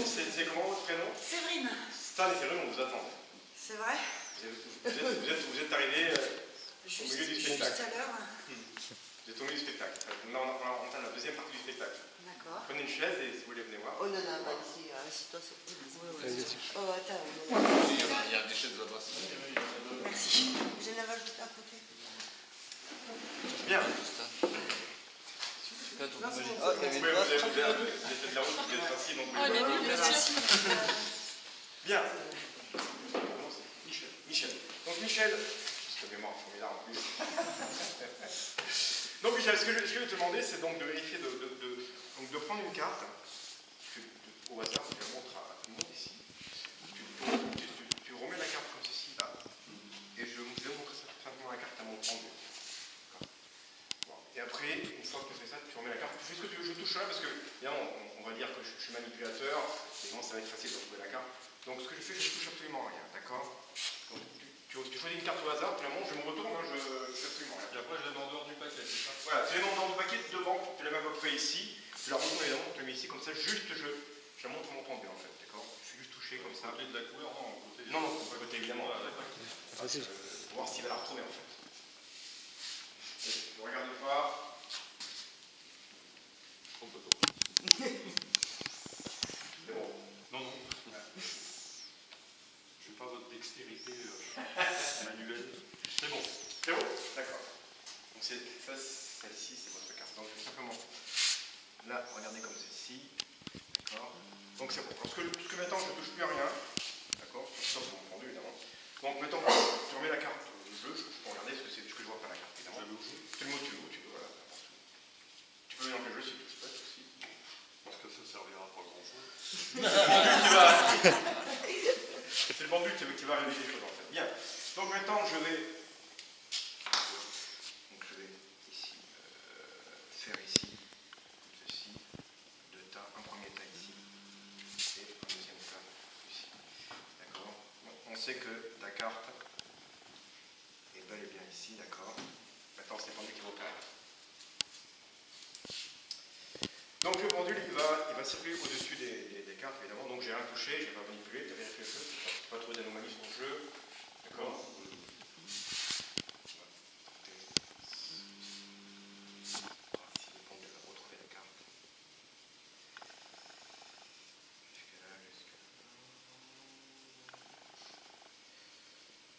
c'est comment votre prénom? Séverine. Stan et Séverine, on vous attend. C'est vrai? Vous êtes arrivés au milieu du spectacle. Juste à l'heure. Vous êtes au milieu du spectacle. On entend la deuxième partie du spectacle. D'accord. Prenez une chaise et si vous voulez venez voir. Oh non, non, bah, ici, assis-toi, c'est plus. Oh, attends. Il y a des chaises là-bas. Merci. Je l'avais ajouté à côté. Bien. Vous Vous avez fait de la route, vous êtes assis, donc Oh, il est nul, merci. bien. Michel. Donc Michel, c'est une mémoire formidable en plus. Donc Michel, ce que je vais te demander, c'est donc de vérifier, de prendre une carte, au hasard, tu la montres à tout le monde ici. Tu remets la carte comme ceci, là, et je vais montrer simplement la carte à mon pendu. Bon. Et après, une fois que tu fais ça, tu remets la carte. Tu fais ce que tu veux, je touche là, parce que, évidemment, on va dire que je suis manipulateur, évidemment, ça va être facile de retrouver la carte. Donc ce que je fais, je touche absolument rien, d'accord? Tu choisis une carte au hasard, tu la montres, je me retourne, hein, je fais absolument rien. Et après, je la mets en dehors du paquet, c'est ça? Voilà, tu les mets en dehors du paquet, devant, tu la mets à peu près ici, tu la retournes évidemment, tu la mets ici, comme ça, juste je la montre mon pendu en fait, d'accord? Je suis juste touché comme ça. Côté de la couleur, non, côté. Non, non, pas côté évidemment. Facile. Pour voir s'il va la retrouver en fait. Ne regarde pas. C'est bon. Non, non. Je n'ai pas votre dextérité manuelle. C'est bon. C'est bon? D'accord. Donc celle-ci, c'est votre carte. Donc je vais simplement là, regardez comme ceci. D'accord? Donc c'est bon. Parce que maintenant, je ne touche plus à rien. D'accord? Sauf mon pendu, évidemment. Donc maintenant, tu remets la carte au jeu. Je peux regarder ce que c'est, ce que je vois pas la carte, évidemment. Tu le mot tu veux, voilà. Tu peux venir le jeu si tu le souhaites aussi. Parce que ça ne servira pas grand-chose. C'est le pendu qui va réaliser les choses en fait. Bien. Donc maintenant, je vais ici faire ici, comme ceci, deux tas, un premier tas ici et un deuxième tas ici. D'accord? On sait que la carte est bel et bien ici, d'accord? Maintenant, c'est le pendule qui va au carré. Donc le pendule, il va circuler au-dessus des cartes, évidemment. Donc j'ai rien touché, je n'ai pas manipulé, tu as vérifié le jeu, tu n'as pas trouvé d'anomalies sur le jeu. D'accord? Si le pendule va retrouver la carte. Jusqu'à là, jusqu'à là.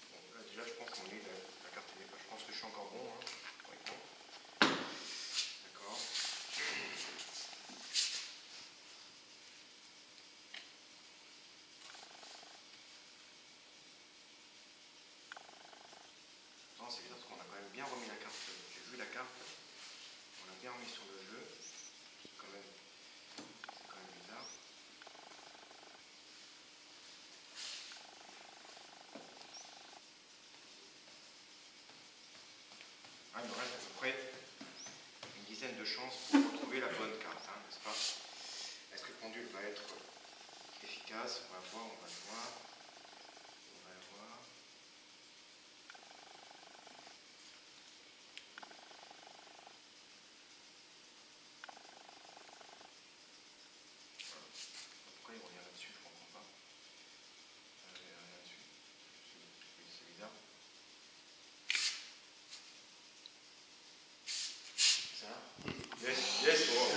Bon, là déjà, je pense qu'on est la carte est. Je pense que je suis encore bon. Hein. Ouais, bon. D'accord. C'est bizarre parce qu'on a quand même bien remis la carte. J'ai vu la carte. On l'a bien remis sur le jeu. C'est quand même bizarre. Ah, il me reste à peu près une dizaine de chances pour retrouver la bonne carte, hein, n'est-ce pas? Est-ce que le pendule va être efficace? On va voir, on va le voir. On va le voir. Pourquoi il revient là-dessus? Je ne comprends pas. Il revient là-dessus. C'est bizarre. Ça? Yes, yes, oh.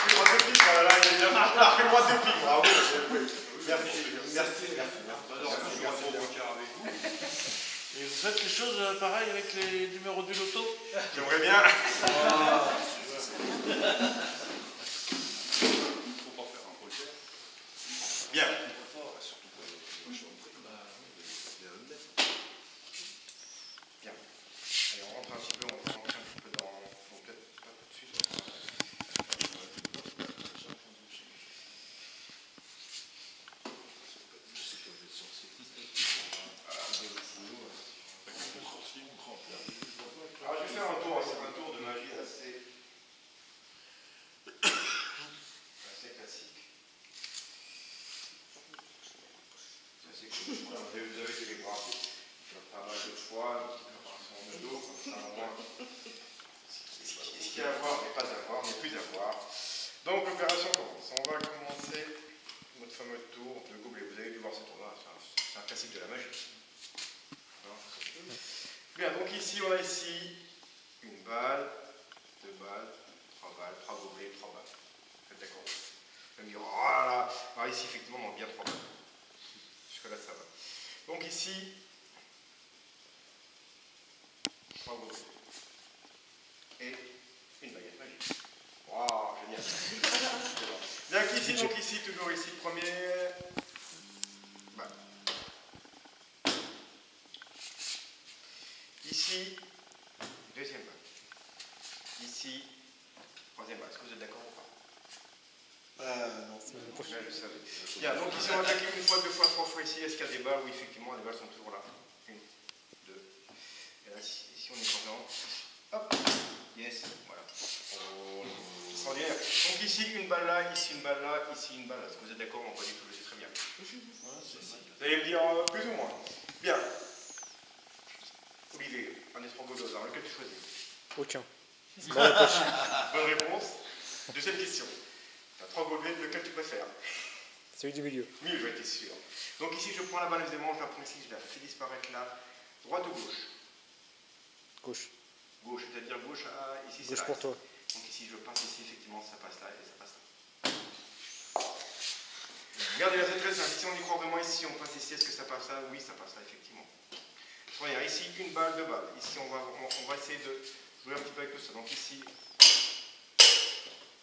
Le droit de pique, voilà, il a fait le droit de pique, bravo. Merci. Et vous faites quelque chose pareil avec les numéros du loto? J'aimerais bien. Faut pas faire un poker. Bien. Bien. Allez, on rentre un petit peu, on rentre un petit peu dans. Bon, peut-être pas tout de suite. Alors, je vais faire un tour de magie là. ici à avoir, mais pas à voir, mais plus à voir. Donc l'opération commence. On va commencer notre fameux tour de gobelet. Vous avez dû voir ce tour-là, c'est un classique de la magie. Bien, donc ici, on a ici une balle, 2 balles, 3 balles, 3 gobelets, 3 balles. Vous êtes d'accord? Vous allez me dire, oh là là, alors ici, effectivement, on manque bien 3 balles. Jusque-là, ça va. Donc ici, 3 gobelets. Et une baguette magique. Waouh, génial. Bien qu'ici, donc ici, toujours ici, premier. Balle. Ici, deuxième balle. Ici, troisième balle. Est-ce que vous êtes d'accord ou pas? Non, c'est je savais. Bien, donc ici on va attaquer une fois, 2 fois, 3 fois ici. Est-ce qu'il y a des balles? Oui, effectivement, les balles sont toujours là. 1, 2. Et là, ici on est content. Hop, yes, voilà. Oh, extraordinaire. Donc ici une balle là, ici une balle là, ici une balle là. Est-ce que vous êtes d'accord? On va dire que je sais très bien. Vous allez me dire plus ou moins. Bien. Olivier, un espargodos, alors lequel tu choisis? Aucun. Bonne réponse. Deuxième question. Tu as 3 gobelets, lequel tu préfères? Celui du milieu. Milieu, j'en étais sûr. Donc ici, je prends la balle, évidemment, je la prends ici, je la fais disparaître là. Droite ou gauche? Gauche. Gauche, c'est-à-dire gauche, ici c'est Gauche là. pour toi. Donc ici, je passe ici, effectivement, ça passe là et ça passe là. Regardez, là, c'est très simple. Si on y croit vraiment ici, on passe ici, est-ce que ça passe là? Oui, ça passe là, effectivement. Regardez, ici, une balle, 2 balles. Ici, on va essayer de jouer un petit peu avec tout ça. Donc ici,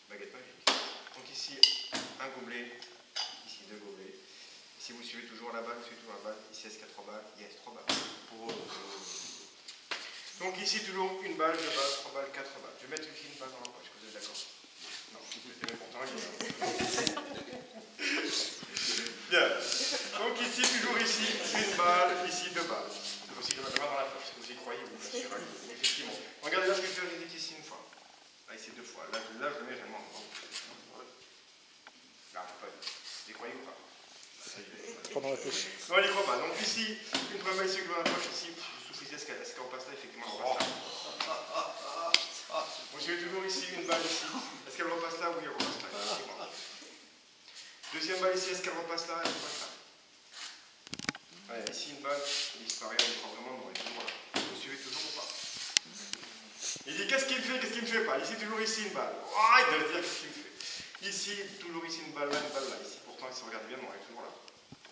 baguette magique. Donc ici, un gobelet. Ici, 2 gobelets. Ici, vous suivez toujours la balle, vous suivez toujours la balle. Ici, est-ce qu'il y a 3 balles? Yes, 3 balles. Donc ici, toujours une balle, 2 balles, 3 balles, 4 balles. Je vais mettre ici une balle dans la poche, vous êtes d'accord? Non, c'était même pourtant bien. Donc ici, toujours ici, une balle, ici 2 balles. C'est aussi la main dans la poche, vous y croyez, vous bien sûr, effectivement. Regardez là ce que je fais, j'ai ici une fois. Là, ici 2 fois. Là, je le mets vraiment. Là, pas vous y croyez ou pas? Trois dans la poche. Non, il n'y croit pas. Donc ici, une première balle ici, dans la poche, ici, vous soufflez, est-ce qu'elle repasse là? Effectivement, elle repasse là. Vous suivez toujours ici, une balle ici. Est-ce qu'elle repasse là? Oui, elle repasse là. Effectivement. Deuxième balle ici, est-ce qu'elle repasse là? Elle repasse là. Allez, ici une balle, elle disparaît, on prend vraiment dans les deux là. Vous suivez toujours ou pas? Il dit qu'est-ce qu'il me fait, qu'est-ce qu'il me fait pas? Ici, toujours ici une balle. Oh, il doit se dire qu'est-ce qu'il me fait. Ici, toujours ici une balle là, Ici, pourtant, il se regarde bien, on est toujours là.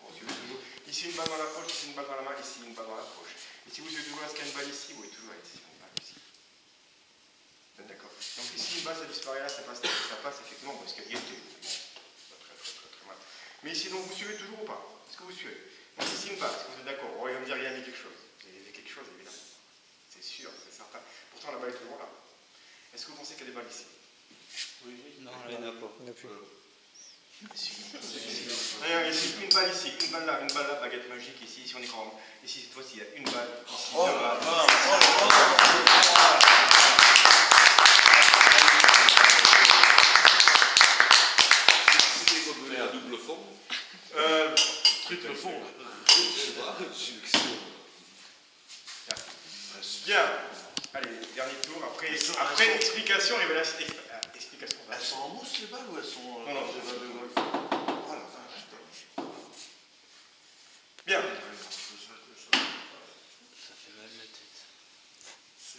Vous suivez toujours. Ici une balle dans la poche, ici une balle dans la main, ici une balle dans la poche. Ici, vous suivez toujours, est-ce qu'il y a une balle ici? Oui, toujours ici une balle ici. Vous êtes d'accord? Donc ici, une balle, ça disparaît là, ça passe, effectivement, parce qu'il y a été. Très mal. Mais ici, donc, vous suivez toujours ou pas? Est-ce que vous suivez? Donc ici une balle, est-ce que vous êtes d'accord? Oh, il va me dire il y a mis quelque chose. Vous avez vu quelque chose, évidemment. C'est sûr, c'est certain. Pourtant, la balle est toujours là. Est-ce que vous pensez qu'il y a des balles ici? Oui. Non, il n'y en a pas. Il n'y en a plus. Ici, une balle ici, une balle là, baguette magique ici, ici on est quand même. Ici, cette fois-ci, il y a une balle, ici, 2 balles. C'est des gobelets à double fond. Triple fond. Je sais pas, Bien. Allez, dernier tour. Après explication, révélation. Explication. Elles sont en mousse les balles ou elles sont. Non, non, des balles de golf. Ah la vache. Bien. Ça fait mal la tête.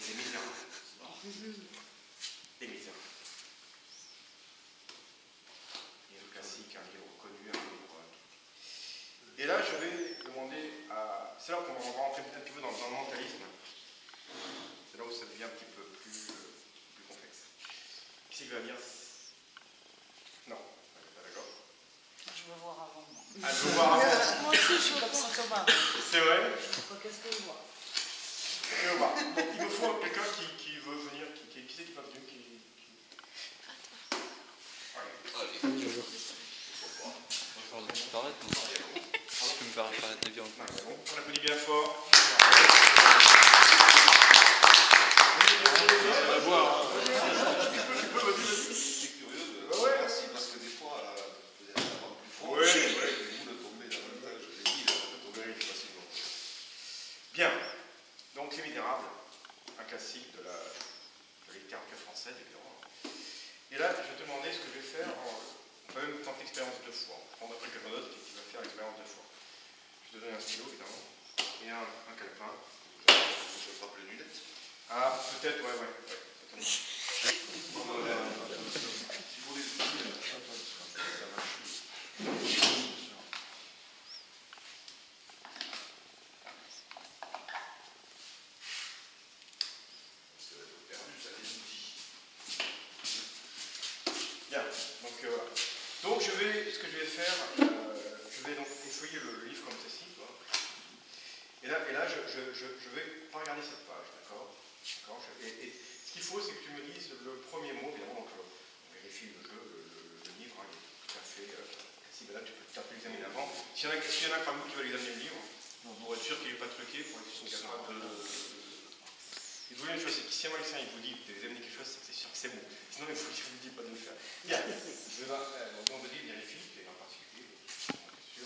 Les misérables. Les misérables. Il y a le classique, un livre connu, un livre. Et là, je vais demander à. C'est là qu'on va rentrer un petit peu dans le mentalisme. C'est là où ça devient un petit peu plus complexe. Qui c'est qui va dire? Non, pas d'accord. Je veux voir avant moi. Ah, je veux voir avant. Moi aussi, je suis comme ça, Thomas. C'est vrai? Qu'est-ce que je vois? Je veux voir. Donc, il me faut quelqu'un qui veut venir. Qui c'est qui va venir? Allez. Je vais disparaître, je peux me faire apparaître des viandes. Bon, on applaudit bien fort. On va voir. C'est curieux de. Ouais. Merci, parce que des fois, peut-être la bande plus fort. Ouais. Vous le tombez davantage, je l'ai dit, le tomber plus facilement. Bien. Donc, Les Misérables, un classique de la littérature française. française, évidemment. Et là, je vais te demander ce que je vais faire. On peut même tenter l'expérience 2 fois. On prend après quelqu'un d'autre qui va faire l'expérience 2 fois. Je te donne un stylo, évidemment, et un calepin. Je vais frapper les lunettes. Ah, peut-être, ouais. Bien, donc voilà. Donc ce que je vais faire, je vais donc effeuiller le livre comme ceci, tu vois. Et là je vais pas regarder cette page, d'accord. Et ce qu'il faut, c'est que tu me dises le premier mot, évidemment, donc on vérifie le jeu, le livre, hein, il est tout à fait si ben là tu peux l'examiner avant. S'il y en a parmi vous qui va examiner le livre, pour être sûr qu'il n'est pas truqué, pour être sûr qu'il n'y a pas de... Il vous dit une chose, c'est que si un magicien il vous dit que vous examinez quelque chose, c'est que c'est sûr que c'est bon. Sinon il faut qu'il vous dit pas de le faire. Bien, je vais on me dit vérifie, et en particulier, bien sûr.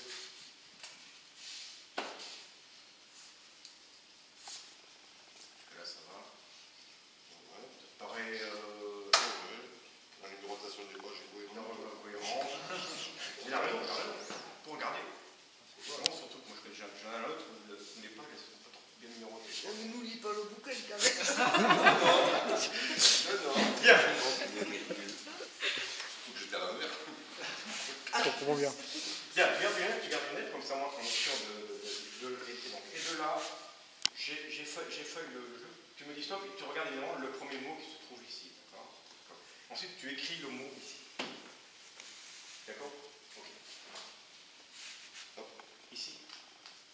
Là ça va. Ouais, ça te paraît La ligne de rotation du bois, j'ai beau cohérent. Il a raison. Pour regarder. Surtout que moi j'en ai un autre où les pages elles sont pas trop bien numérotées. On ne nous lit pas le bouquin quand même. Bien. Surtout que j'étais à l'envers. Je comprends bien. Bien, tu gardes une lettre, comme ça moi on est sûr de et de là, j'ai feuille le jeu. Tu me dis stop et tu regardes évidemment le premier mot qui se trouve ici. D'accord. Ensuite tu écris le mot ici. D'accord. Ok. Hop. Ici.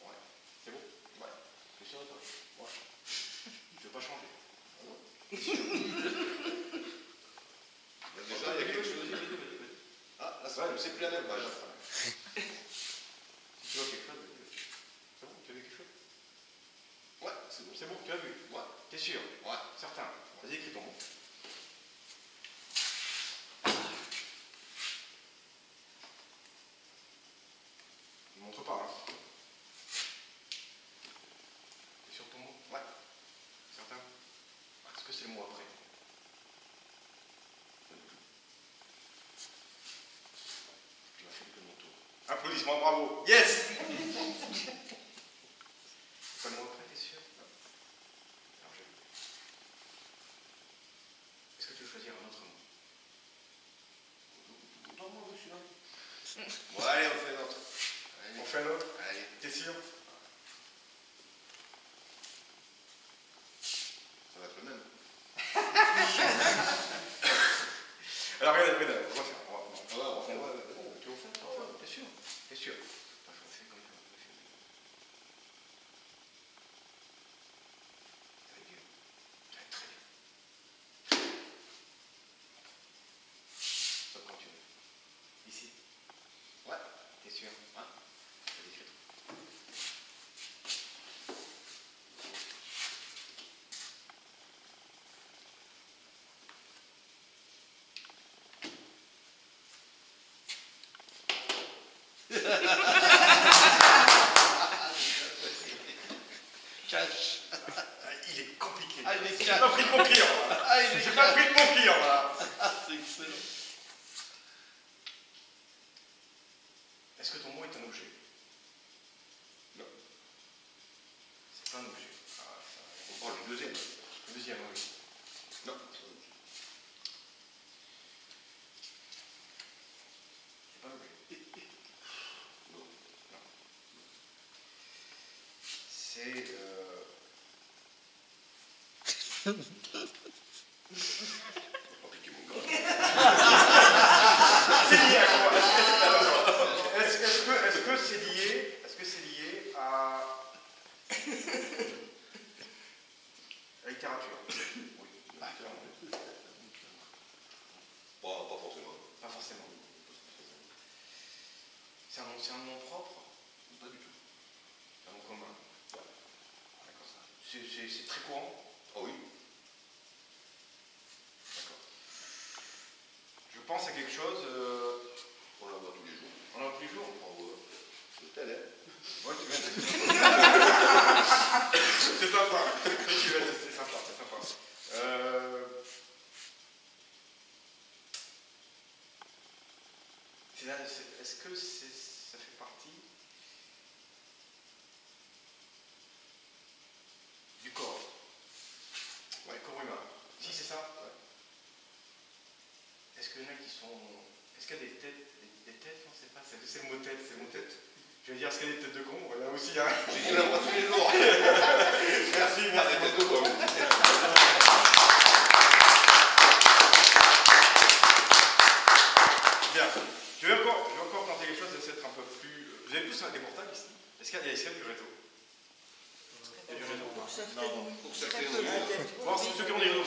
Ouais. C'est bon. Ouais. C'est sûr de toi. Ouais. Je ne veux pas changer. Déjà, il y a quelque chose. Ah, là, c'est plus la même page. Si tu vois quelque chose, c'est bon, tu as vu quelque chose? Ouais, c'est bon. C'est bon, tu as vu? Ouais. T'es sûr? Ouais. Certain. Vas-y, écris ton mot. Ne montre pas, hein. T'es sûr de ton mot? Ouais. Certain? Est-ce que c'est le mot après? Tu m'as fait le mon tour. Applaudissements, bravo. Yes. C'est pas le mot après, t'es sûr? Non. Alors, est-ce que tu veux choisir un autre mot? Non, moi, je suis là. Bon, allez, on fait un autre. Allez. On fait un autre? Allez. T'es sûr? Ça va être le même. Alors, regarde, on va refaire. On va refaire. Tu vas refaire? T'es sûr? T'es sûr? Attends, je refais comme ça. Ça va être bien. Ça va être très bien. Stop quand tu veux. Ici? Ouais. T'es sûr? Ouais. Vas-y, écris. Cache. Il est compliqué. Ah, il est J'ai cache. pas pris de mon client. Ah, il est J'ai pas pris de mon client, là. Ah, c'est excellent. Est-ce que ton mot est un objet? Non. C'est pas un objet. Ah, ça... On prend le deuxième. Le deuxième, oui. Non. C'est pas un objet. Non. Non. C'est... Faut pas piquer mon gars. C'est lié à quoi? Est-ce que c'est lié à la littérature? Oui. Pas forcément. Pas forcément. C'est un nom propre? Pas du tout. C'est un nom commun? D'accord. C'est très courant? Ah oui. D'accord. Je pense à quelque chose... On la voit tous les jours. On l'a tous les jours? On voit. Le télé. Ouais, tu viens. C'est sympa. C'est sympa. est-ce que ça fait partie du corps? Ouais, corps humain. Si, c'est ça. Ouais. Est-ce qu'il y en a qui sont... Est-ce qu'il y a des têtes? Des têtes? Non, c'est pas ça. C'est le mot tête, c'est le mot tête. Je vais dire, est-ce qu'il y a des têtes de con? Voilà aussi, hein. J'ai la voix tous les jours. Merci, merci. beaucoup. Bien. Je vais encore tenter quelque chose de s'être un peu plus... Vous avez tous des portables ici? Est-ce qu'il y a du réseau? Il y a du réseau? Pour ça fait Bon, c'est ceux qui ont des réseaux.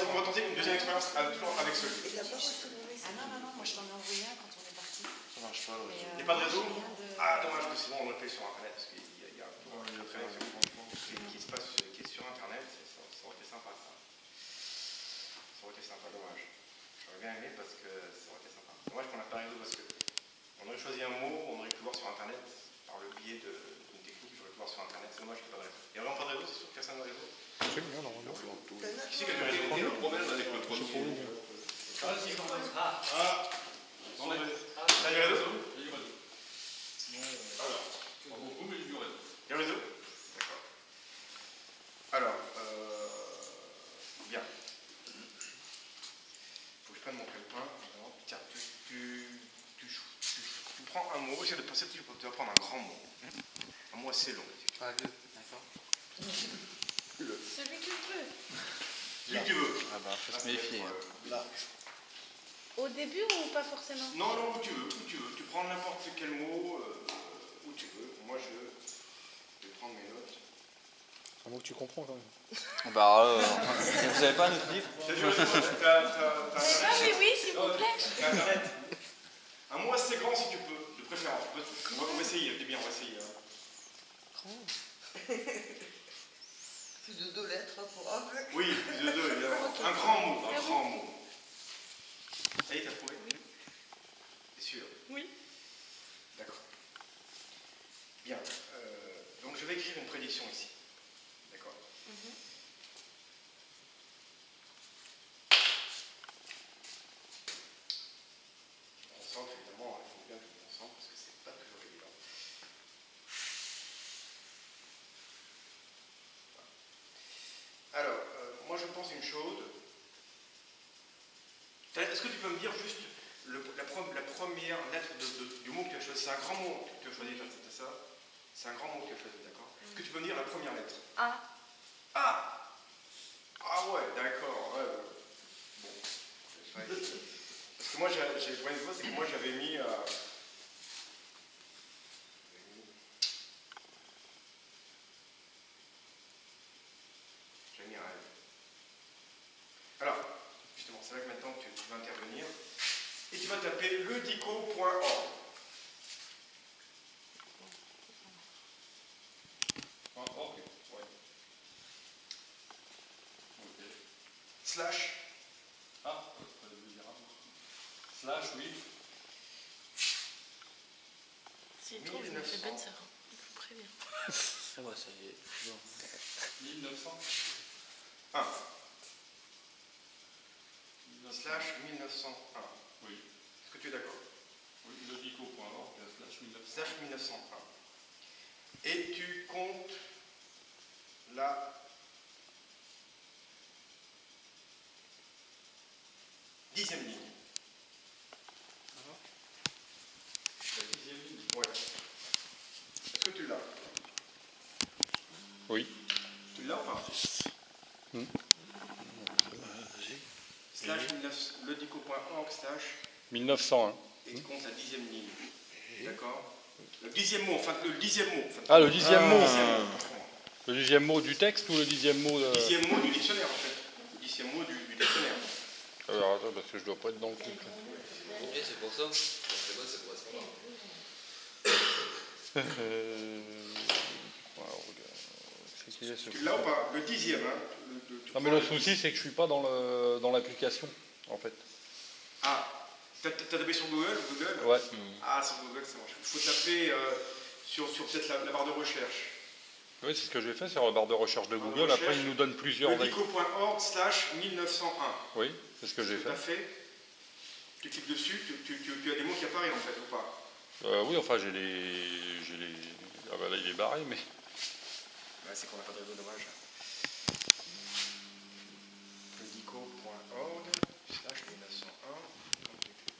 On va tenter une deuxième expérience toujours avec ceux. Ah non, moi je t'en ai envoyé un quand on est parti. Ça marche pas, le réseau. Il n'y a pas de réseau? Rien de- Ah, dommage, parce que sinon on aurait payé sur Internet, parce qu'il y a un tour de connexion qui se passe, qui est sur Internet, ça aurait été sympa ça. Ça aurait été sympa, dommage. J'aurais bien aimé parce que ça aurait été sympa. Dommage qu'on n'a pas réseau parce que on aurait choisi un mot, on aurait pu voir sur Internet par le biais d'une technique, j'aurais pu voir sur Internet, c'est dommage qu'il n'y ait pas de réseau. Il n'y a vraiment pas de réseau, c'est sûr que personne n'a de réseau. C'est bien, normalement. Qui c'est qui a du réseau? le problème avec le 3 Ah, t'as du réseau? Alors. Il y a le réseau? D'accord. Alors, bien. Faut que je prenne mon calepin. Tiens, tu prends un mot, essaie de penser que tu vas prendre un grand mot. Un mot assez long. Ah, d'accord. Celui que tu veux. Celui que tu veux. Ah bah, faut se méfier. Hein. Là. Au début ou pas forcément? Non, non, où tu veux, où tu veux. Tu prends n'importe quel mot, où tu veux. Moi, je vais prendre mes notes. Un mot que tu comprends quand même. Bah, vous avez pas un autre livre? C'est du réseau, t'as Ah oui, oui, s'il vous plaît. T'as Internet. Un mot assez grand si tu peux, de préférence. On va essayer, c'est bien, on va essayer. Plus de 2 lettres pour un. Oui, plus de 2, évidemment. Un grand mot, un grand mot. Ça y est, t'as trouvé? Oui. T'es sûr? Oui. D'accord. Bien. Donc je vais écrire une prédiction ici. D'accord. Je me concentre, évidemment, il faut bien que je me concentre parce que c'est pas toujours évident. Voilà. Alors, moi je pense une chose. Est-ce que tu peux me dire juste la première lettre du mot que tu as choisi? C'est un grand mot que tu as choisi, c'est ça? C'est un grand mot que tu as choisi, d'accord? Est-ce que tu peux me dire la première lettre? A. Ah! Ah ouais, d'accord. Ouais. Bon. Parce que moi, j'ai le point de vue, c'est que moi j'avais mis. J'avais mis un L. Alors, justement, c'est là que maintenant tu vas intervenir. Et tu vas taper ledico.org. Ouais. Slash. Slash, oui. S'il trouve, je me fais Ben, ça rend plus près bien. Ah ouais, ça y est. Bon. 1900. 1. Slash 1901. Oui. Est-ce que tu es d'accord? Oui, ledico.org, slash 1900. Slash 1901. Et tu comptes la 10e ligne. La 10e ligne. Ouais. Est-ce que tu l'as? Oui. Tu l'as ou pas? Slash 19, ledico.org slash 1901. et tu comptes la 10e ligne. D'accord? Le 10e mot, enfin le 10e mot. Enfin, Ah, le 10e mot. Le 10e mot. Le 10e mot du texte ou le 10e mot de... Le 10e mot du dictionnaire en fait. Le 10e mot du dictionnaire. Alors attends, parce que je dois pas être dans le truc. Oui, c'est pour ça. C'est bon, c'est pour ça. C'est qui est ce... Tu l'as ou pas? Le 10e, hein? Non mais le souci c'est que je suis pas dans l'application en fait. Ah, t'as tapé sur Google? Ouais. Ah, sur Google, ça marche. Il faut taper sur peut-être la barre de recherche. Oui, c'est ce que j'ai fait sur la barre de recherche de Barre de Google. Après, recherche, il nous donne plusieurs. Ledico.org slash 1901. Oui, c'est ce que j'ai Tout à fait. fait. tu cliques dessus, tu as des mots qui apparaissent en fait, ou pas? Oui, enfin, j'ai les... Ah bah là, il est barré, mais... Ouais, c'est qu'on n'a pas de réseau, dommage. Dico.org /1901.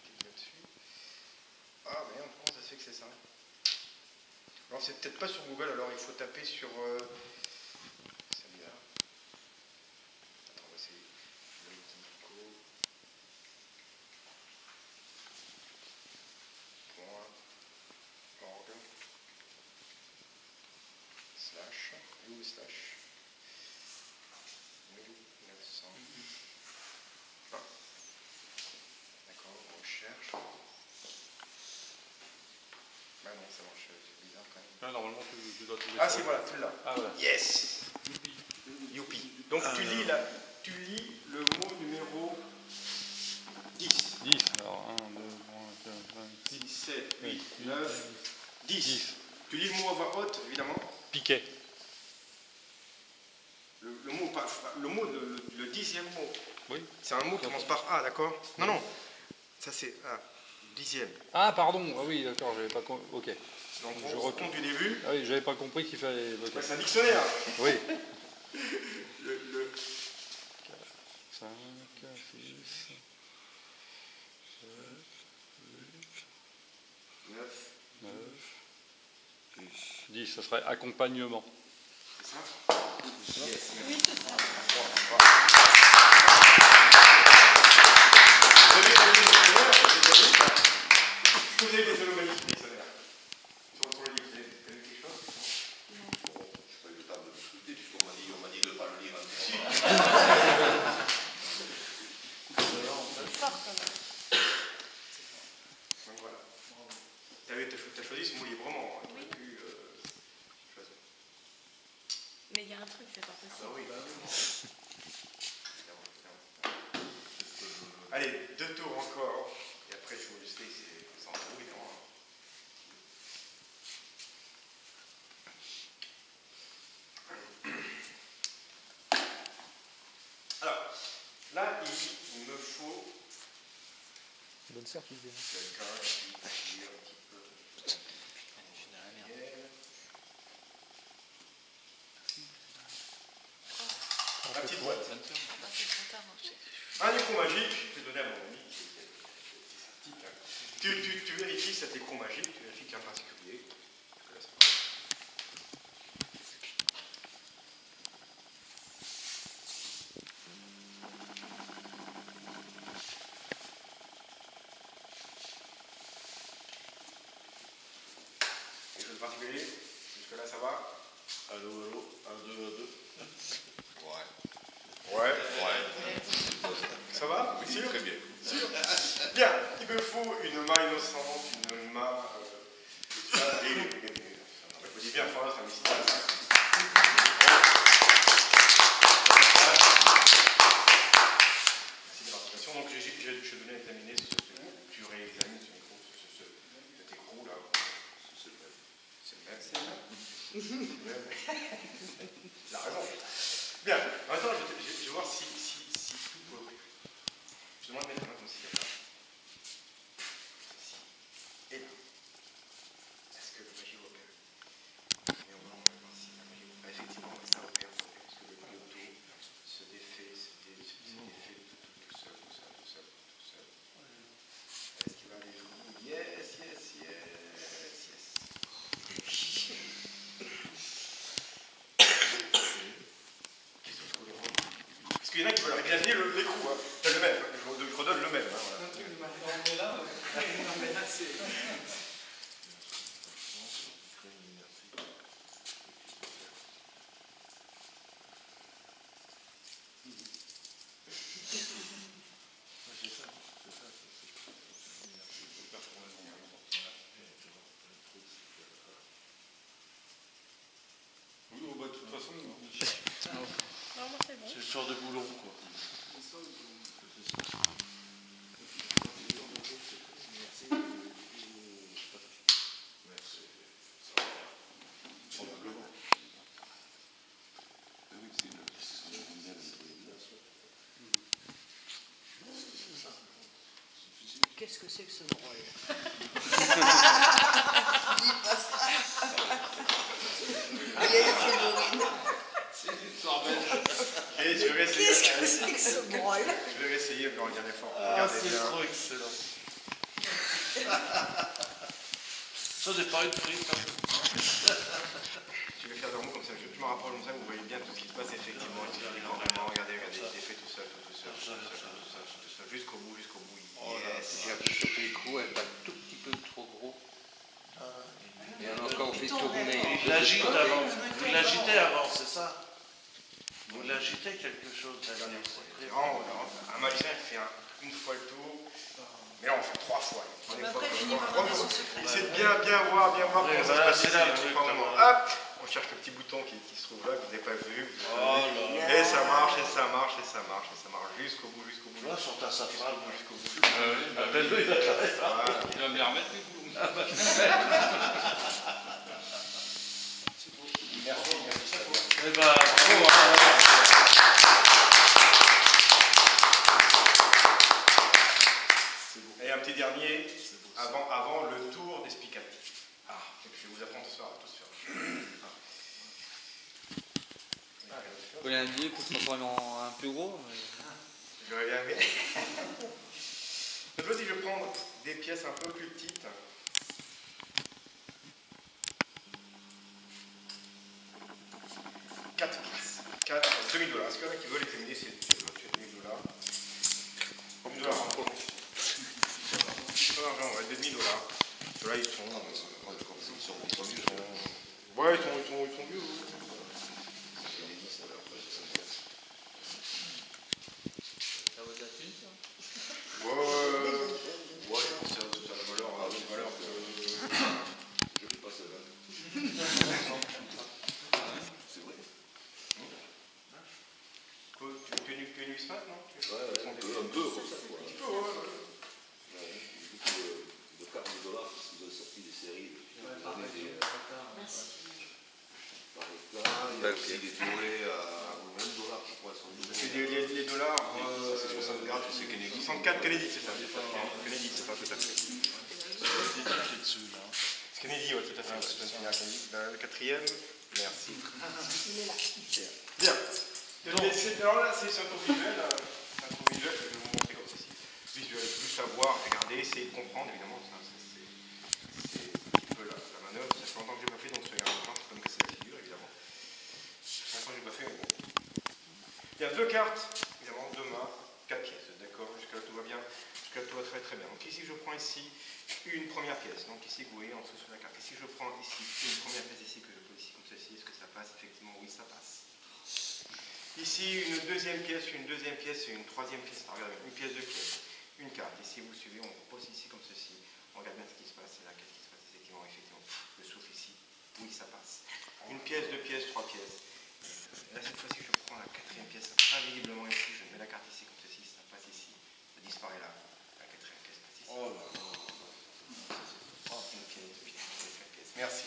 Clique là-dessus. Ah merde, comment ça se fait que c'est ça? Alors c'est peut-être pas sur Google, alors il faut taper sur... C'est bizarre. Attends, on va essayer. Dico.org slash... Où est slash 1900. Ah. D'accord, on recherche. Bah non, ça marche, c'est bizarre quand même. Ah, normalement, tu dois trouver Ah ça. si, voilà, celui-là. Ah, voilà. Yes. Youpi. Donc tu lis le mot numéro 10. 10. Alors, 1, 2, 3, 4, 5, 6, 7, 8, 9, 10. Tu lis le mot à voix haute, évidemment. Piquet. Le mot, le 10e mot. Oui. C'est un mot qui commence par A, d'accord? Non, non. Ça c'est A. 10e. Ah, pardon. Ah oui, d'accord, j'avais pas compris. Ok. Donc Je on retourne du début. Ah oui, j'avais pas compris qu'il fallait... Okay. Ouais, c'est un dictionnaire. Oui. 5, 6, 7, 9, 9, 10, ça serait accompagnement. c'est ça? Oui, c'est ça. Vous avez des anomalies dictionnaires sur le dictionnaire, vous avez quelque chose? Bon, je n'ai pas eu le temps de discuter puisqu'on m'a dit de ne pas le lire en direct. Fort quand même. Donc voilà. Tu as choisi ce mot librement. Hein. Tu aurais pu choisir. Mais il y a un truc, c'est pas Ah possible. bah oui, bah oui. Allez, 2 tours encore. Et après, je vous le sais, c'est sans trou, évidemment. Alors, là, il me faut Bonne certitude. quelqu'un qui tire un petit peu. La petite boîte. Ah bah, c'est trop tard. Hein. Un écran magique, je vais donner à mon ami qui est sympathique. Hein. Tu vérifies cet écran magique, tu vérifies qu'il y a un particulier. Quelque chose de particulier? Jusque-là, ça va? Allô, allô, 1, 2, 1, 2. Ouais. Ça va? Oui, Sûr? très bien. Bien, il me faut une main innocente, une main... on dit bien, enfin, ça me dit Merci de l'articulation. Donc, je donnais à examiner tu réexamines ce micro, cet écrou là. C'est le même. Il a raison. Bien, maintenant, je vais voir si tout peut... Je demande de mettre la main comme ci, là. Ceci. Et là. Est-ce que le magie opère? Et on va voir si la magie opère. Effectivement, ça opère, parce que le auto se défait, tout seul. Est-ce qu'il va aller jusqu'au bout? Yes. Parce qu'il y en a qui veulent réclamer l'écrou, hein. C'est le même, je redonne le même. Hein, voilà. Oui, bah, de toute façon, Non, moi c'est bon. c'est une sorte de boulon, quoi. Qu'est-ce que c'est que ce drôle? Dis pas ça. C'est une histoire belge. Et je vais essayer. Qu'est-ce que c'est que ce drôle? Je vais essayer, mais on regarde fort. Ah, Regardez c'est bien. trop excellent. Ça n'est pas une frite. Hein. Je vais faire des mots comme ça. Je me rapproche comme ça, vous voyez bien tout ce qui se passe effectivement. Vraiment, regardez, il fait tout seul, jusqu'au bout, Yes. J'ai appuyé sur les coups, elle est un tout petit peu trop gros. Et on a encore fait tourner. Il l'agite avant. Vous l'agitez avant, c'est ça? Vous l'agitez quelque chose derrière. Un magicien fait une fois le tour, mais là on fait 3 fois. Après, il finit par donner son secret. Essayez de bien voir Oui, comment ça voilà, se c'est passe. là le truc, Hop, là. on cherche le petit bouton qui se trouve là, que vous n'avez pas vu. Oh là. Et ça marche, jusqu'au bout. Là, sur ta safrane, Jusqu'au bout. appelle-le, il va t'arrêter. Voilà. Il va me les remettre, les boulons. Merci. Eh ben, bravo, hein. Et un petit dernier, avant le tour d'explicatif. Je vais vous apprendre ce soir à tous faire. Vous voulez un billet pour transformer en un plus gros? Je vais y arriver. Cette fois-ci, je vais prendre des pièces un peu plus petites. $4 pièces. 2000 $. Est-ce qu'il y en a qui veulent examiner ces $2000? $2000 en compte. Pas d'argent, ouais, $2000. Ceux-là, ils sont. Ouais, ils sont vieux. Ça vaut de la thune, ça? Ouais, ça a la valeur. Je vais pas celle-là. C'est vrai. Tu es numismate, non? Ouais, un peu, comme ça, quoi. Un petit peu, ouais. De $40, ils ont sorti des séries. Merci. Par là, il y a aussi des tournées à $1, je crois. Les dollars, C'est 64, c'est Kennedy. 64 Kennedy, c'est ça. Kennedy, c'est ça, tout à fait. C'est dessus, là. C'est Kennedy, ouais, tout à fait. Le quatrième, merci. Il est là. Bien. Alors là, c'est un tour visuel. Un tour visuel que je vais vous montrer comme ceci. Visuel, juste à voir, regarder, essayer de comprendre, évidemment. C'est un petit peu la manœuvre. Ça fait longtemps que je n'ai pas fait, donc c'est un temps, je peux me casser la figure, évidemment. Ça fait longtemps que je n'ai pas fait, mais bon. Il y a 2 cartes, évidemment, 2 mains, 4 pièces, d'accord, jusque-là tout va bien, jusque-là tout va très très bien. Donc ici je prends ici une première pièce, donc ici vous voyez en dessous sur la carte, ici je prends ici une première pièce ici que je pose ici comme ceci, est-ce que ça passe? Effectivement oui ça passe. Ici une deuxième pièce, et une troisième pièce, regardez, une pièce, 2 pièces, une carte, ici vous suivez, on pose ici comme ceci, on regarde bien ce qui se passe, et là qu'est-ce qui se passe? Effectivement, le souffle ici, oui ça passe. Une pièce, 2 pièces, 3 pièces. Là, cette fois-ci, je prends la 4e pièce invisiblement ici, je mets la carte ici comme ceci, ça passe ici, ça disparaît là. La 4e pièce passe ici. Oh là là. Une pièce, 2 pièces, 4 pièces. Merci.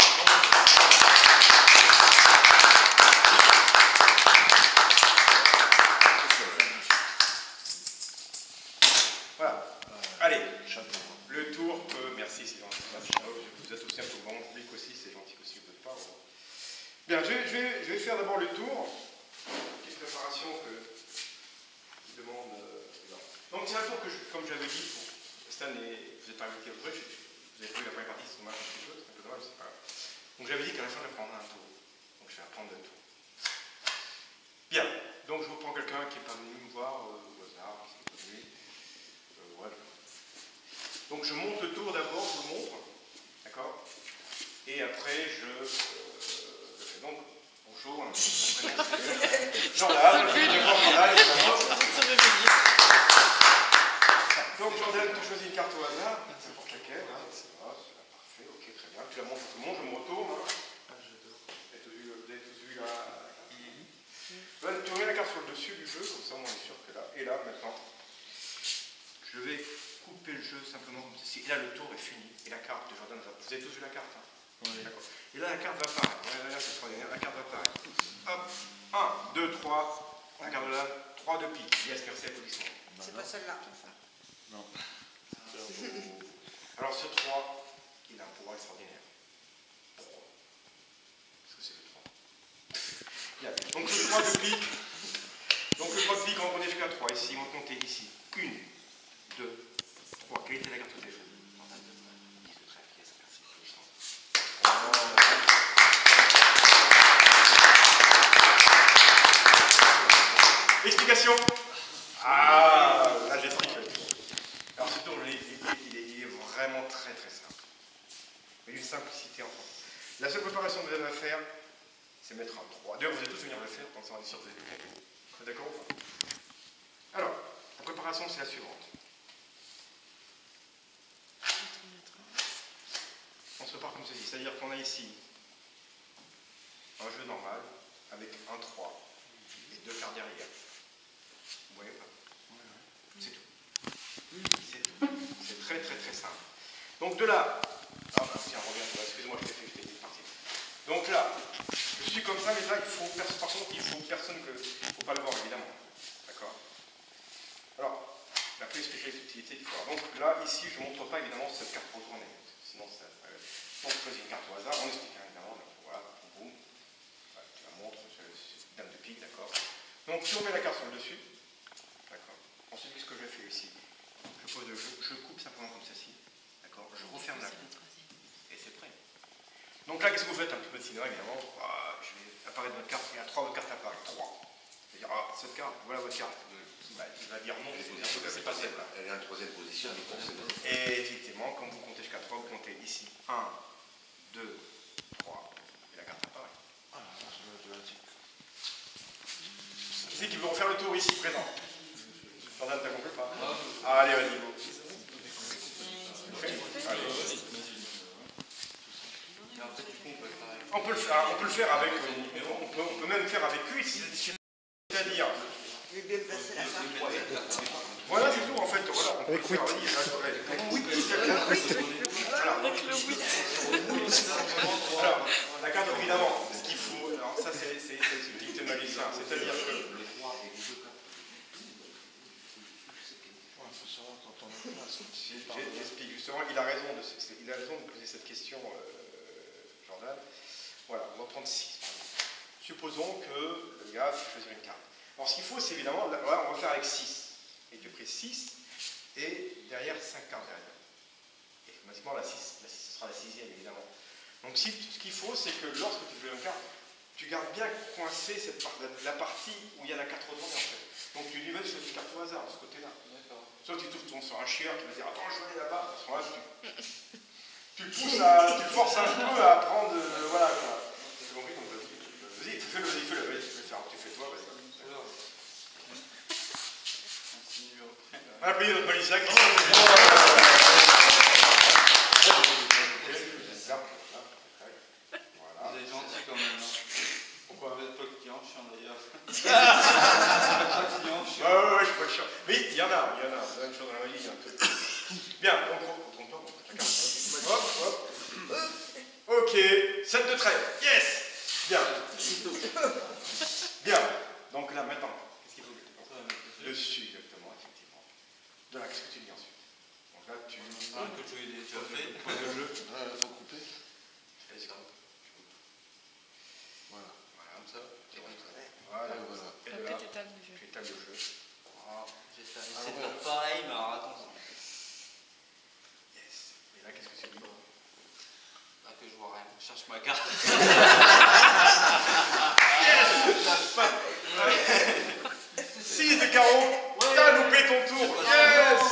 Voilà. Allez, le tour peut. Merci, c'est gentil. Vous êtes aussi un peu grand public aussi, c'est gentil aussi, vous n'êtes pas. Bien, je vais faire d'abord le tour. Petite préparation que je demande. Donc c'est un tour que, comme j'avais dit, Stan et vous êtes invité au truc, vous avez vu la première partie, c'est dommage un petit peu, c'est un peu dommage, c'est pas grave. Donc j'avais dit qu'à la fin je prendrais un tour. Donc je vais apprendre le tour. Bien, donc je vous prends quelqu'un qui n'est pas venu me voir au hasard, qui n'est pas venu. Voilà. Donc je monte le tour d'abord, je vous le montre. D'accord? Et après je fais donc bonjour. Jordan, donc Jordan, tu choisis une carte au hasard, n'importe laquelle, hein, etc. C'est parfait, ok, très bien. Tu la montres à tout le monde, je me retourne. Hein. Vous avez tous vu là. Tu remets la carte sur le dessus du jeu, comme ça on est sûr que là. Et là, maintenant, je vais couper le jeu simplement comme ceci. Et là, le tour est fini. Et la carte de Jordan va. Vous avez tous vu la carte, hein? Oui. D'accord. Et là, la carte va apparaître. Là, c'est extraordinaire. La carte va apparaître. Hop, 1, 2, 3. La carte de là, 3 de pique. Yes, merci, applaudissements. C'est pas celle-là. Non. Alors ce 3, il a un pouvoir extraordinaire. Pourquoi? Parce que c'est le 3. Bien. Donc le 3 de pique. Donc le 3 de pique, on est jusqu'à 3. Ici, on va compter ici. 1, 2, 3. Quelle était la carte que vous avez choisie? 10 de trèfle, yes, merci. Explication. Ah, là j'explique. Alors ce tour, il est vraiment très très simple. Mais une simplicité en fait. La seule préparation que vous avez à faire, c'est mettre un 3. D'ailleurs, vous allez tous venir le faire, comme ça on est sûr que vous êtes prêts. Vous êtes d'accord ou pas? Alors, la préparation c'est la suivante. On se prépare comme ceci, c'est-à-dire qu'on a ici un jeu normal avec un 3 et 2 cartes derrière. Vous voyez pas? C'est tout. C'est tout. C'est très très très simple. Donc de là, tiens, reviens, excuse-moi, je t'ai dit parti. Donc là, je suis comme ça, mais là, par contre, il faut personne que. Il ne faut pas le voir, évidemment. D'accord? Alors, la plus spéciale utilité qu'il faut avoir. Donc là, ici, je ne montre pas évidemment cette carte retournée. Sinon, ça. Donc, je choisis une carte au hasard, on explique, évidemment. Donc, voilà, boum. Voilà, tu la montres, c'est dame de pique, d'accord? Donc, si on met la carte sur le dessus, d'accord? Ensuite, ce que je fais ici, je pose le jeu, je coupe simplement comme ceci, d'accord? Je referme la coupe, et c'est prêt. Donc là, qu'est-ce que vous faites? Un petit peu de cinéma, évidemment. Je vais apparaître votre carte, il y a 3, votre carte apparaît. 3. C'est-à-dire, cette carte, voilà votre carte. Il va dire non, c'est pas celle-là. Elle est en troisième position. Et effectivement, quand vous comptez jusqu'à 3, vous comptez ici 1, 2, 3, et la carte apparaît. Qui c'est qui veut refaire le tour ici, présent? Jordan, t'as compris pas? Allez, vas-y. On peut le faire avec, on peut même le faire avec eux ici, c'est-à-dire. Voilà, c'est tout en fait. Voilà, on peut le faire avec alors, la carte évidemment, ce qu'il faut, alors ça c'est le dicté magicien, c'est-à-dire que. J'explique justement, il a raison de poser cette question, Jordan. Voilà, on va prendre 6. Supposons que le gars choisit une carte. Alors ce qu'il faut, c'est évidemment, voilà, on va faire avec 6. Et tu as pris 6, et derrière 5 cartes derrière. Et automatiquement, la 6, ce sera la 6e, évidemment. Donc ce qu'il faut, c'est que lorsque tu joues une carte, tu gardes bien coincé la partie où il y a la carte retournée en fait. Donc tu lui vas choisir une carte au hasard de ce côté-là. Sauf que tu tombes sur un chieur qui va dire attends, je vais aller là-bas. À ce moment-là, tu le forces un peu à prendre. Voilà quoi. Tu as compris? Donc vas-y, fais-le, vas-y, tu fais toi, vas-y. On a payé notre magicien qui voilà. Vous êtes gentil quand même. Pourquoi? Vous n'êtes pas le client chiant d'ailleurs. Ouais, je suis pas chiant. Mais il y en a, une chose dans la magie, il y a un truc. Bien, on trompe pas, hop. Ok, 7 de trèfle, yes. Bien. Bien. Donc là, maintenant, qu'est-ce qu'il faut? Dessus, exactement, effectivement. De là, qu'est-ce que tu dis ensuite? Donc là, tu. Que le jeu il est déjà fait. Le jeu. Il faut couper. Voilà. Comme ça. Voilà. Et de là, Après, t'étales le jeu. tu étales le jeu. Voilà. J'essaie de faire pareil, mais alors attends. Yes. Et là, qu'est-ce que tu dis? Là que je vois rien. Je cherche ma carte. Yes. 6 de carreau. T'as loupé ton tour. Yes.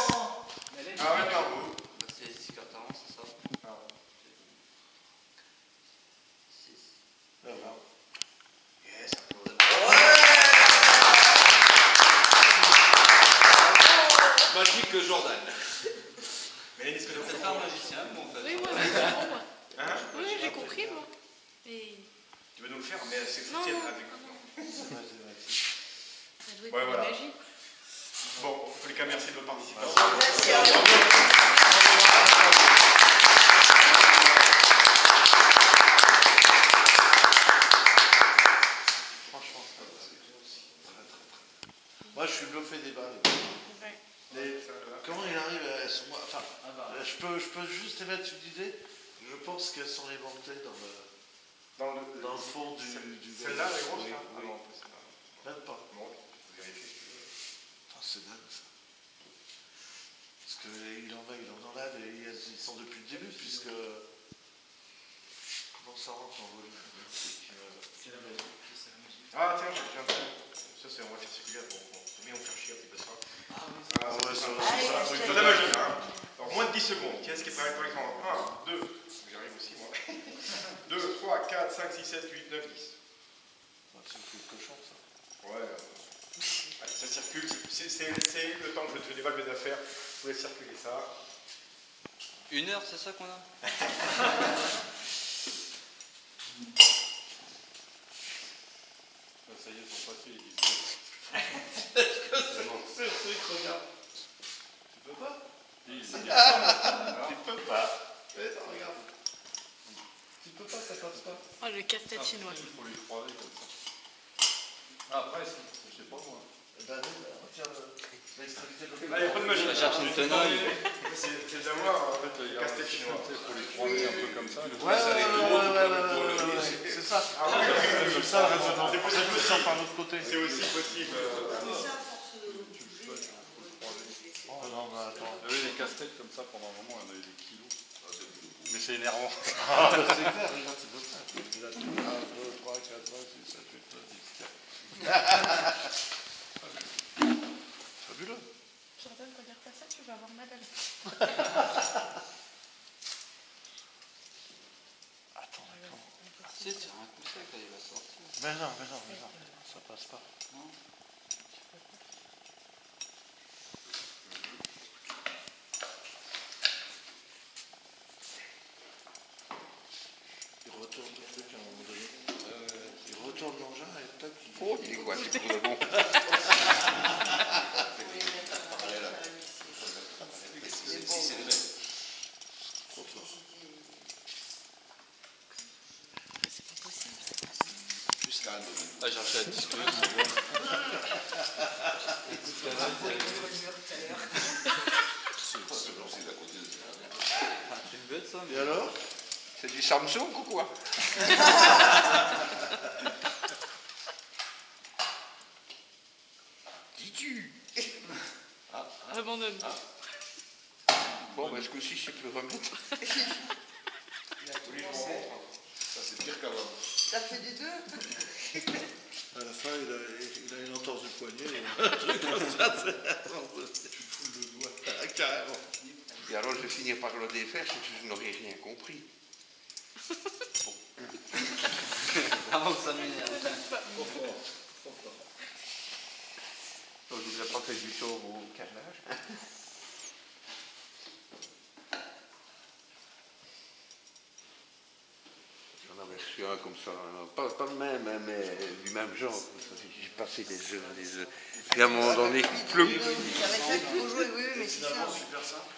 Alors maintenant, vous. C'est 6 cartes avant, c'est ça? Non. 6. Yes. Magique Jordan. Mais les disques de C'est pas un magicien, moi en fait. Oui, moi, c'est bon, moi. Hein? Oui, j'ai compris, moi. Et... Tu veux nous le faire, mais c'est Non, foutu non, avec. Ça doit être Ouais, une voilà. magie. Bon, en tous les cas, merci de votre participation. Merci à vous. Franchement, moi je suis bluffé des balles. Ouais. Mais comment il arrive à ce mois? Enfin, peux juste émettre une idée. Je pense qu'elles sont inventées dans le fond du... Celle-là, elle est grosse, oui, là? oui. Ah non, celle-là. Même pas. Bon, vous vérifiez si tu veux. Enfin, c'est dingue ça. Parce qu'il en enlève et ils sont depuis le début, puisque... Comment ça rentre en volume? Ah tiens, j'ai un truc. Ça, c'est, on va faire circuler pour bien faire chier un petit peu ça. Ah ouais, ça aussi, c'est un truc de la magie. Hein. Alors, moins de 10 secondes. Qui est-ce qui est prêt pour l'écran? 1, 2, j'arrive aussi moi. 2, 3, 4, 5, 6, 7, 8, 9, 10. C'est le cochon ça. Ouais. Allez, ça circule. C'est le temps que je te déballe mes affaires. Je vous laisse circuler ça. 1 heure, c'est ça qu'on a? Ça y est, ils sont passés, ils disent. C'est le truc, regarde. Tu peux pas? Tu peux pas. Mais non, regarde. Tu peux pas, ça passe pas. Oh, le casse-tête chinois. Il faut les croiser comme ça. Après, je sais pas moi. Tiens, l'extrémité de Là, il n'y a pas de machine. On va chercher une tenaille. C'est d'avoir En fait, il y a un casse-tête chinois. Il faut les croiser un peu comme ça. Ouais, c'est ça. Ah oui, C'est ça, la résonance. c'est possible C'est ça par l'autre côté. C'est aussi possible. Oh non, mais attends. Il y avait des casse-têtes comme ça pendant un moment, il y en avait des kilos. Mais c'est énervant. Ah, c'est clair, regarde, c'est comme ça. 1, 2, 3, 4, 5, 6, 7, 8, 9, 10. Fabuleux. Jordan, regarde pas ça, tu vas avoir mal à la Attends, d'accord. Tu sais, tire un coup sec, là, il va sortir. Mais non, ça passe pas. Non. Il retourne le truc à un moment donné. Il retourne l'engin et tac. Oh, il est quoi, c'est pour le bon. Si, c'est le même. Trop fort. C'est pas possible, ça. Plus calme. Ah, j'ai cherché la disqueuse. C'est aussi d'à côté de ça. C'est une bête, ça. Et alors? C'est du Samsung ou quoi? Dis-tu? Abandonne. Bon, ben, ce coup-ci, je sais plus remettre. Ça, c'est pire qu'avant. T'as fait des deux? À la fin, il a une entorse du poignet. Un truc comme ça, tu fous le doigt. Carrément. Et alors, je vais finir par le défaire, c'est que je n'aurais rien compris. Avant que ça m'énerve. Trop fort. Trop fort. Je ne voudrais pas faire du tort au carrelage. J'en avais reçu un comme ça, alors, pas le même, hein, mais du même genre. J'ai passé des heures, des heures. Puis à un moment donné, ploum. Avec ça qu'il faut jouer, oui, mais c'est ça. Finalement, super simple.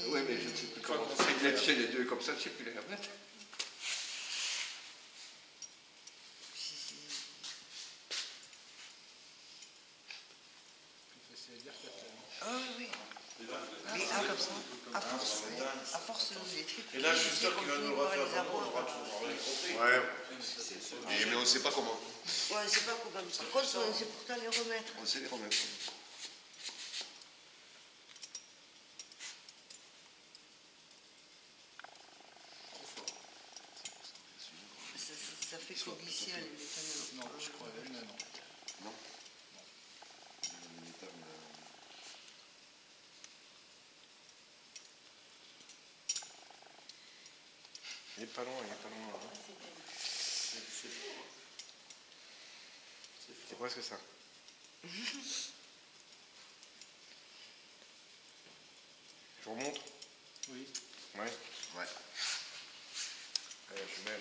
Oui, mais je ne sais plus comment. C'est les deux comme ça, je ne sais plus les remettre. Ah oui. Mais comme ça, à force les trucs. Et là, je suis sûr qu'il va nous le refaire vraiment, on aura tout compris. Ouais. Mais on ne sait pas comment. Ouais, c'est pas comment. Par contre, c'est pourtant les remettre. On sait les remettre. Ça fait qu'on glisser les méthanes. Non, je crois que non. Non. Il est pas loin, il est pas loin. Hein. C'est presque ça. Je remonte? Oui. Ouais. Ouais. Allez, je mets.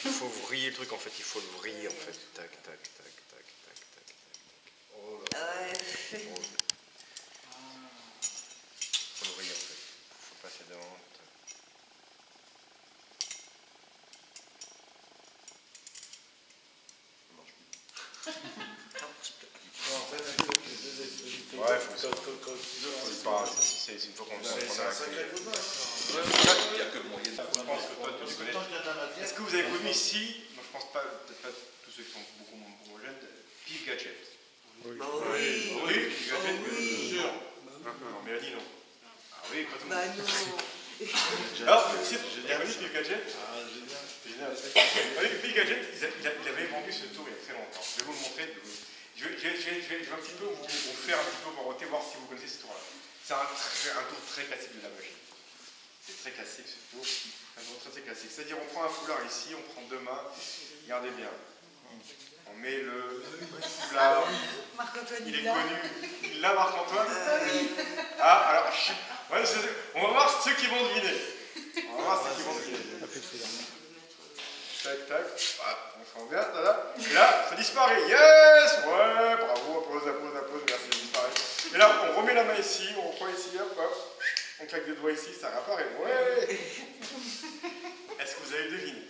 Il faut vriller le truc en fait, il faut le vriller en fait. Tac, tac, tac, tac, tac, tac, tac. Oh là. Ouais. Oh. Faut le vriller en fait. Faut passer devant. En fait, avec les deux Ouais, faut que ça. Faut pas. c'est une fois qu'on C'est a un sacré coup de main, ça. Il n'y a que le moyen de Je pense que toi, tu connais. Tant qu'il y en a matière. Est-ce que vous avez connu ici, moi je pense pas, peut-être pas tous ceux qui sont beaucoup moins jeunes, Pif Gadget? Oui. Oui, Pif Gadget, bien sûr. Bah Non, Mélanie, non. Ah oui, pas tout le Bah monde. non. Alors, c'est connu Pif Gadget? Ah, génial. C'est génial. Avec Pif Gadget, il avait vendu ce tour il y a très longtemps. Je vais vous le montrer. Je vais un petit peu vous faire un petit peu pour voir si vous connaissez ce tour-là. C'est un tour très classique de la magie. C'est très classique ce tour. Un tour très classique. C'est-à-dire, on prend un foulard ici, on prend deux mains. Regardez bien. On met le foulard. Marc-Antoine, Il est là. connu. Il l'a, Marc-Antoine? Ah, alors, ouais, on va voir ceux qui vont deviner. On va voir ceux qui vont deviner. Tac, tac. Ah, on sent bien. Tada. Et là, ça disparaît. Yes! Ouais, bravo. Applause, merci, ça disparaît. Et là, on remet la main ici, on reprend ici, hop, hop. On claque les doigts ici, ça réapparaît. Ouais! Est-ce que vous avez deviné?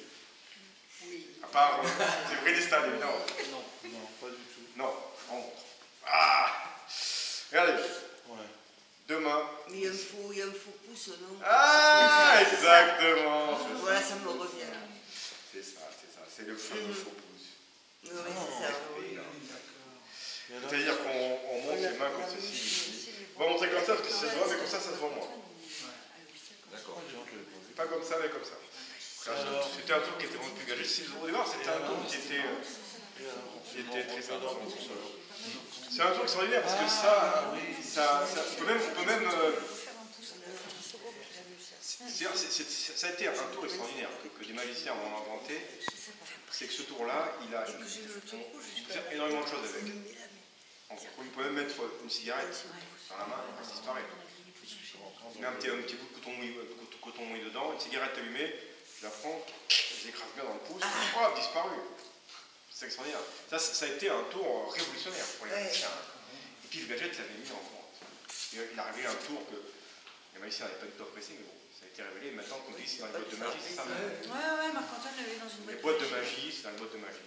Oui. À part, c'est vrai des stades, évidemment. Non, pas du tout. Non, on montre. Ah! Regardez. Ouais. Deux mains. Mais il y a un faux pouce, non? Ah! Exactement. Voilà, ça me revient. C'est ça. C'est le fameux faux pouce. Oui, c'est ça. C'est-à-dire qu'on monte les mains comme ceci. On va montrer comme ça parce que ça se voit, mais comme ça se voit moins. D'accord. C'est pas comme ça, mais comme ça. C'était un tour qui était vraiment plus gagé. Au départ, c'était un tour qui était très simple. C'est un tour extraordinaire parce que ça on peut même ça a été un tour extraordinaire que des magiciens ont inventé. C'est que ce tour-là, il fait énormément de choses avec. On peut même mettre une cigarette dans la main, elle disparaît. On met un petit bout de coton mouillé dedans, une cigarette allumée, je la prends, je l'écrase bien dans le pouce, hop, disparu. C'est extraordinaire. Ça a été un tour révolutionnaire pour les magiciens. Et puis le gadget l'avait mis en compte. Il est arrivé un tour que les magiciens n'avaient pas du tout apprécié, mais bon, ça a été révélé. Maintenant, comme on dit, c'est dans les boîtes de magie, c'est ça? Ouais, Marc-Antoine l'avait dans une Les boîte. boîtes de magie, c'est dans les boîtes de magie.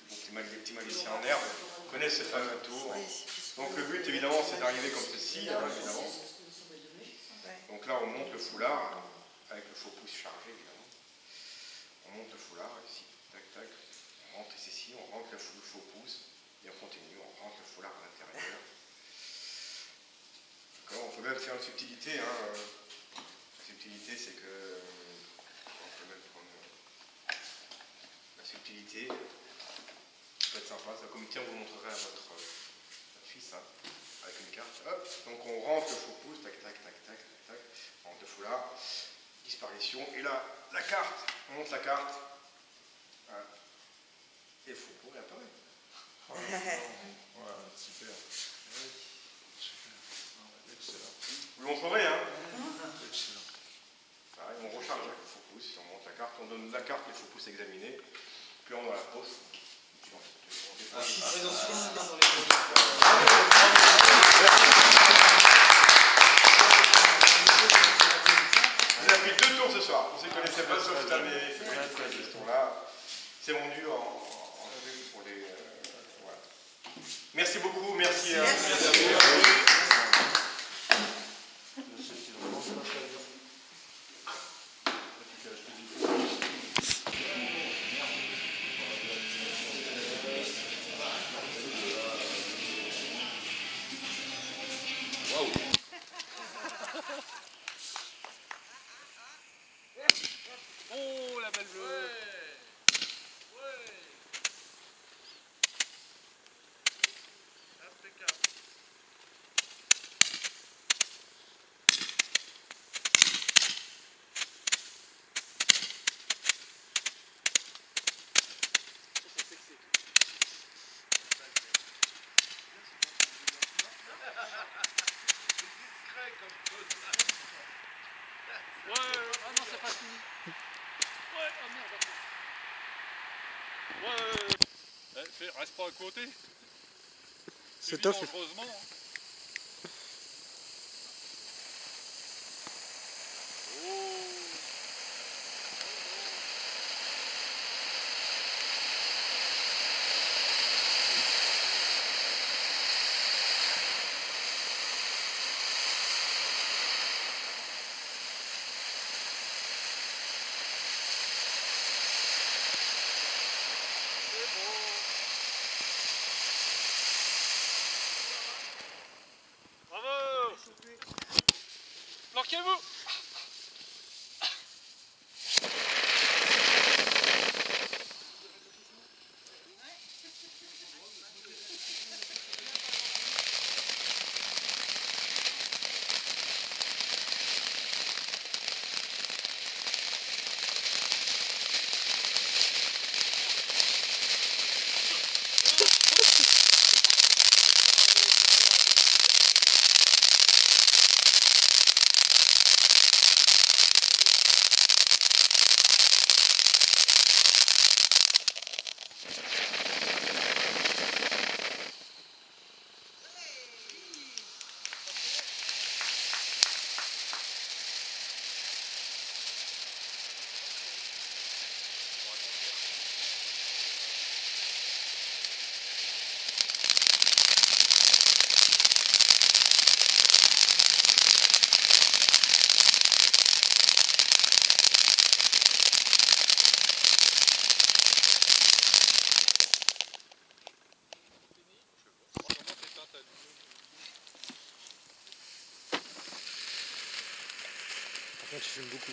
Donc les petits magiciens en herbe connaissent ce fameux tour. Donc le but, évidemment, c'est d'arriver comme ceci, hein, évidemment. Donc là, on monte le foulard, avec le faux pouce chargé, évidemment. On monte le foulard, ici, tac, tac. On rentre ici, on rentre le faux pouce, et on continue, on rentre le foulard à l'intérieur. D'accord, on peut même faire une subtilité, hein. La subtilité, c'est que... on peut même prendre... La subtilité, ça peut être sympa, ça comme tiens, vous montrerez à votre fils, hein, avec une carte, hop, donc on rentre le faux pouce, tac, tac, tac, tac, tac, tac, on rentre le foulard, disparition, et là, la carte, on monte la carte, voilà. Et le faux pouce réapparaît. Voilà, super. Excellent. Vous le montrerez, hein? Excellent. Pareil, on recharge avec le faux pouce, on monte la carte, on donne la carte, les faux pouces examinés, puis on dans la poche. Vous avez pris 2 tours ce soir. Vous ne connaissez pas sauf cette année. Ce tour-là, c'est mon dû pour les. Voilà. Merci beaucoup. Merci. Merci à vous. Oh, la belle bleue. Ouais, ah non, c'est pas fini. Ouais, oh merde. Ouais, reste pas à côté. C'est tough. Dangereusement. Marquez-vous. Par contre, tu fumes beaucoup.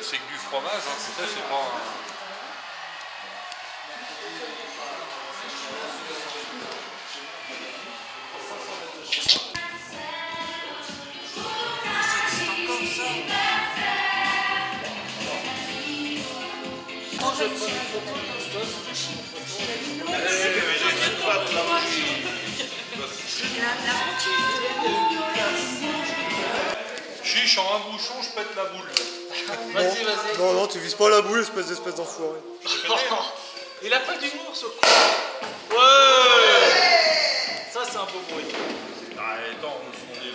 C'est que du fromage, hein, c'est ça, c'est pas un... Chiche, en un bouchon, je pète la boule. Vas-y, vas-y. Non, non, tu vises pas la boule, espèce d'enfoiré. Il a pas d'humour, ce con. Ouais. Ça, c'est un beau bruit. Ah, attends, on est